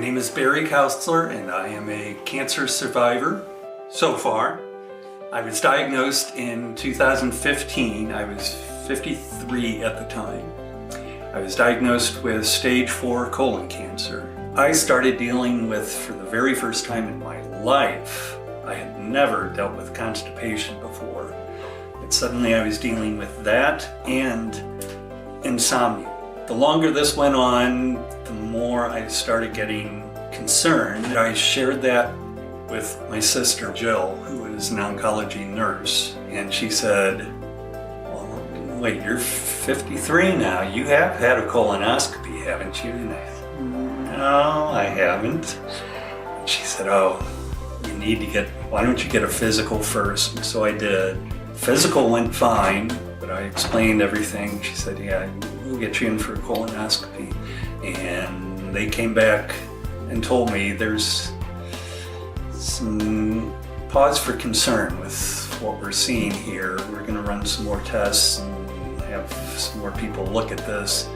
name is Barry Kausler, and I am a cancer survivor so far. I was diagnosed in 2015. I was 53 at the time. I was diagnosed with stage 4 colon cancer. I started dealing with, for the very first time in my life, I had never dealt with constipation before. But suddenly I was dealing with that and insomnia. The longer this went on, the more I started getting concerned. I shared that with my sister Jill, who is an oncology nurse, and she said, "Well, wait, you're 53 now. You have had a colonoscopy, haven't you?" And I said, "No, I haven't." And she said, "Oh, why don't you get a physical first?" And so I did. Physical went fine, but I explained everything. She said, "Yeah, we'll get you in for a colonoscopy." And they came back and told me there's some pause for concern with what we're seeing here. We're going to run some more tests and have some more people look at this.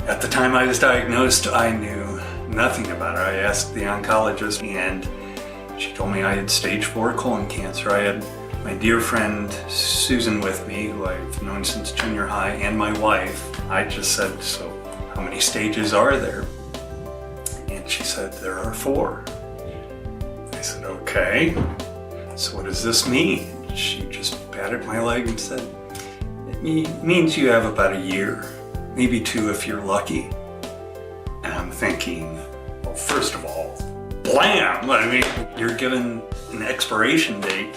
At the time I was diagnosed, I knew nothing about it. I asked the oncologist, and she told me I had stage 4 colon cancer. I had my dear friend Susan with me, who I've known since junior high, and my wife. I just said, "So how many stages are there?" And she said, "There are 4. I said, "Okay, so what does this mean?" She just patted my leg and said, "It means you have about a year, maybe 2 if you're lucky." And I'm thinking, well, first of all, blam! I mean, you're given an expiration date.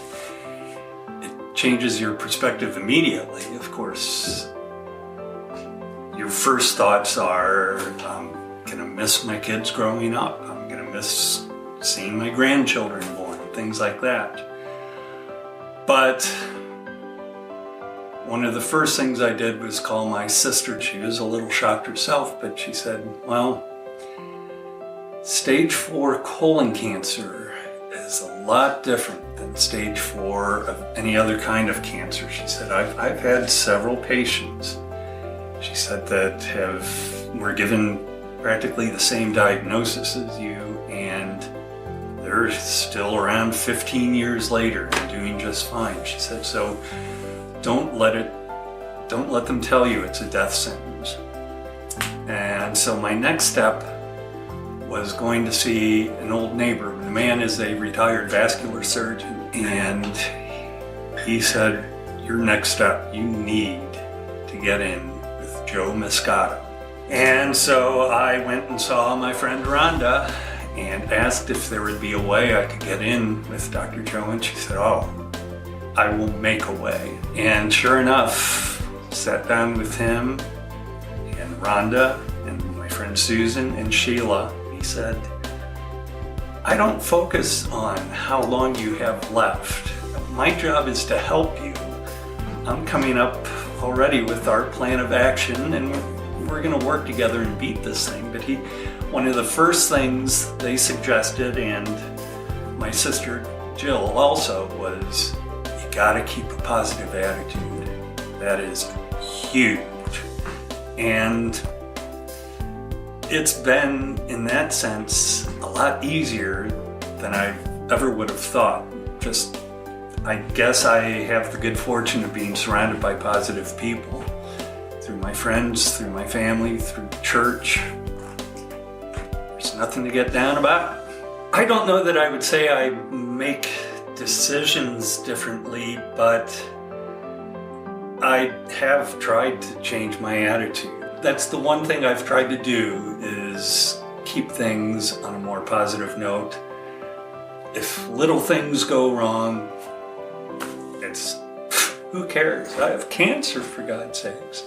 It changes your perspective immediately. Of course, your first thoughts are, I'm gonna miss my kids growing up. I'm gonna miss seeing my grandchildren born, things like that. But one of the first things I did was call my sister. She was a little shocked herself, but she said, "Well, stage 4 colon cancer is a lot different than stage 4 of any other kind of cancer." She said, I've had several patients," she said, "that were given practically the same diagnosis as you, and they're still around 15 years later and doing just fine." She said, "So don't let them tell you it's a death sentence." And so my next step was going to see an old neighbor. The man is a retired vascular surgeon, and he said, "Your next step, you need to get in with Joe Moscato." And so I went and saw my friend Rhonda and asked if there would be a way I could get in with Dr. Joe, and she said, "Oh, I will make a way." And sure enough, sat down with him and Rhonda and my friend Susan and Sheila. He said, "I don't focus on how long you have left. My job is to help you. I'm coming up already with our plan of action, and we're going to work together and beat this thing." But one of the first things they suggested, and my sister Jill also, was you got to keep a positive attitude. That is huge. And it's been, in that sense, a lot easier than I ever would have thought. I guess I have the good fortune of being surrounded by positive people, through my friends, through my family, through church. There's nothing to get down about. I don't know that I would say I make decisions differently, but I have tried to change my attitude. That's the one thing I've tried to do, is keep things on a more positive note. If little things go wrong, who cares? I have cancer, for God's sakes.